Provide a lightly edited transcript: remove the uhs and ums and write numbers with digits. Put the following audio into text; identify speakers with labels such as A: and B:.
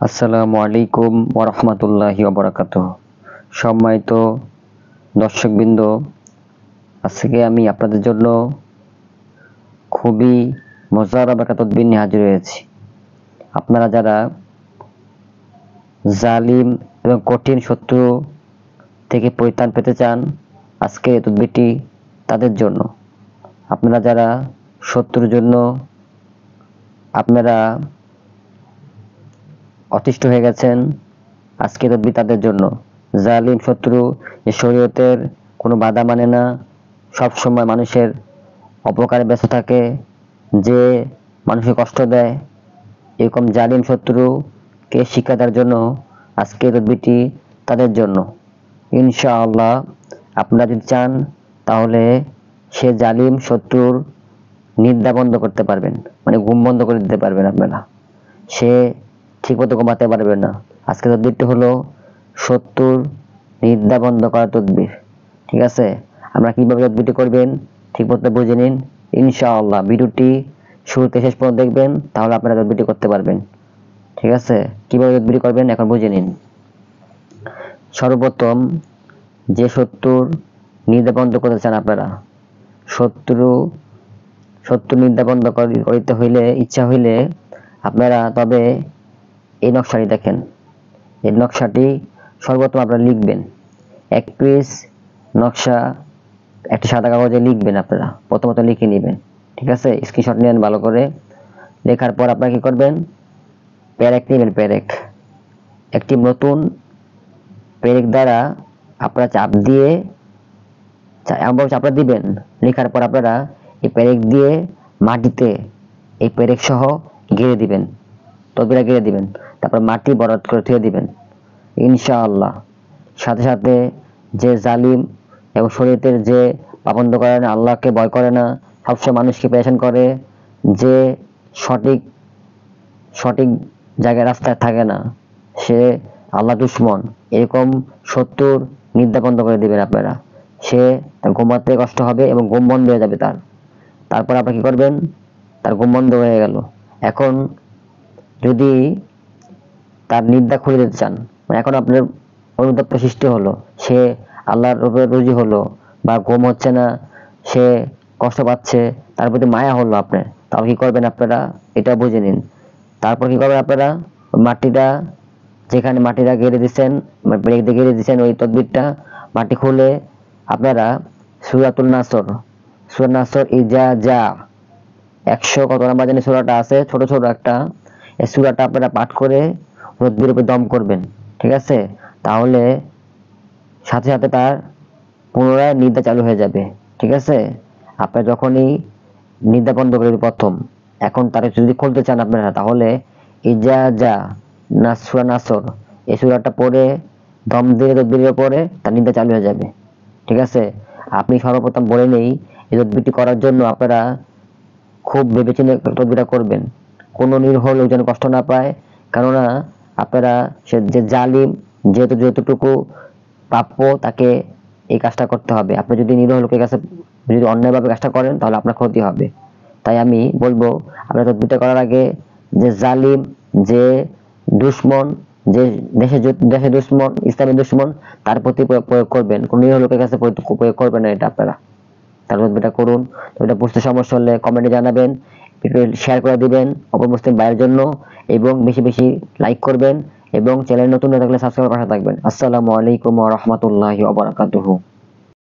A: আসসালামু আলাইকুম ওয়া রাহমাতুল্লাহি ওয়া বারাকাতুহু। সম্মানিত দর্শকবৃন্দ, আজকে আমি আপনাদের জন্য খুবই মজার তদবির নিয়ে হাজির হয়েছি। আপনারা যারা জালিম এবং কঠিন শত্রু থেকে পরিত্রাণ পেতে চান, আজকে এই তদবিরটি তাদের জন্য। আপনারা যারা শত্রুর জন্য আপনারা অতিষ্ঠ হয়ে গেছেন, আজকে তদবির তাদের জন্য। জালিম শত্রু যে শরীয়তের কোনো বাধা মানে না, সব সময় মানুষের অপকারে ব্যস্ত থাকে, যে মানুষকে কষ্ট দেয়, এরকম জালিম শত্রুকে শিক্ষা দেওয়ার জন্য আজকে তদবিরটি তাদের জন্য। ইনশাআল্লাহ আপনারা যদি চান তাহলে সে জালিম শত্রুর নিদ্রা বন্ধ করতে পারবেন, মানে ঘুম বন্ধ করে দিতে পারবেন আপনারা। সে ঠিকমতো ঘুমাতে পারবে না। আজকে তদবিরটি হলো শত্রুর নিদ্রা বন্ধ করার তদবির। ঠিক আছে, আমরা কিভাবে তদবিরটি করবেন ঠিকমতো বুঝে নিন। ইনশাআল্লাহ ভিডিওটি শুরু থেকে শেষ পর্যন্ত দেখবেন, তাহলে আপনারা তদবিরটি করতে পারবেন। ঠিক আছে, কিভাবে তদবিরটি করবেন এখন বুঝে নিন। সর্বপ্রথম যে শত্রুর নিদ্রা বন্ধ করতে চান আপনারা, শত্রু নিদ্রা বন্ধ করিতে হইলে, ইচ্ছা হইলে আপনারা তবে এই নকশাটি দেখেন। এই নকশাটি সর্বপ্রথম আপনারা লিখবেন। এক পেজ নকশা একটা সাদা কাগজে লিখবেন। আপনারা প্রথমত লিখে নেবেন। ঠিক আছে, স্ক্রিনশট নেন ভালো করে। লেখার পর আপনারা কি করবেন, প্যারেক নেবেন। প্যারেক, একটি নতুন প্যারেক দ্বারা আপনারা চাপ দিয়ে এমনভাবে চাপড়া দিবেন। লেখার পর আপনারা এই প্যারেক দিয়ে মাটিতে এই প্যারেক সহ গেড়ে দিবেন, তদবিরা গেড়ে দিবেন। তারপর মাটি বরাদ করে থুয়ে দিবেন। ইনশাআল্লাহ সাথে সাথে যে জালিম এবং শরীয়তের যে পাবন্ধ করে না, আল্লাহকে ভয় করে না, সবসময় মানুষকে পেরেশান করে, যে সঠিক জায়গায় রাস্তায় থাকে না, সে আল্লাহ দুশ্মন, এরকম শত্রুর নিদ্রা বন্ধ করে দিবেন আপনারা। সে ঘুমাতে কষ্ট হবে এবং ঘুম বন্ধ হয়ে যাবে তার। তারপর আপনারা কি করবেন, তার ঘুম বন্ধ হয়ে গেল। এখন যদি তার নিদ্রা খুলে দিতে চান, এখন আপনার অনুতপ্ত সৃষ্টি হলো, সে আল্লাহর উপরে রুজি হলো বা ঘুম হচ্ছে না, সে কষ্ট পাচ্ছে, তার প্রতি মায়া হলো আপনার, তাহলে কি করবেন আপনারা এটা বুঝে নিন। তারপর কি করবেন আপনারা, মাটিটা যেখানে মাটিটা গেড়ে দিচ্ছেন, ব্রেক দিয়ে গেড়ে দিচ্ছেন, ওই তদবিরটা মাটি খুলে আপনারা সূরাতুন নাসর ইজা যা 100 কত নাম্বার জানি সূরাটা আছে, ছোট ছোট একটা, এই সূরাটা আপনারা পাঠ করে তদবিরের উপর দম করবেন। ঠিক আছে, তাহলে সাথে সাথে তার পুনরায় নিদ্রা চালু হয়ে যাবে। ঠিক আছে, আপনারা যখনই নিদ্রা বন্ধ করে প্রথম, এখন তারা যদি খুলতে চান আপনারা, তাহলে ইজা যা নাসর এই সূরাটা পড়ে দম দিয়ে তদবিরের পরে তার নিদ্রা চালু হয়ে যাবে। ঠিক আছে, আপনি সর্বপ্রথম বলে নেই, এই তদবিরটি করার জন্য আপনারা খুব ভেবেচিন্তে তদবিরটা করবেন, কোনো নির্ভর লোক যেন কষ্ট না পায়। কেননা আপনারা সে যে জালিম, যতটুকু প্রাপ্য তাকে এই কাজটা করতে হবে। আপনি যদি নিরীহ লোকের কাছে যদি অন্যায়ভাবে কাজটা করেন, তাহলে আপনার ক্ষতি হবে। তাই আমি বলবো, আপনারা তদবিরটা করার আগে যে জালিম, যে দুশ্মন, যে দেশে দুশ্মন, ইসলামের দুশ্মন, তার প্রতি প্রয়োগ করবেন, কোন নিরীহ লোকের কাছে প্রয়োগ করবেন না এটা আপনারা। তার তদবিরটা করুন। তো এটা বুঝতে সমস্যা হলে কমেন্টে জানাবেন, শেয়ার করে দিবেন অপর মুসলিম ভাইয়ের জন্য, এবং বেশি বেশি লাইক করবেন, এবং চ্যানেল নতুন হয়ে থাকলে সাবস্ক্রাইব করে পাশে থাকবেন। আসসালামু আলাইকুম ওয়া রাহমাতুল্লাহি ওয়া বারাকাতুহু।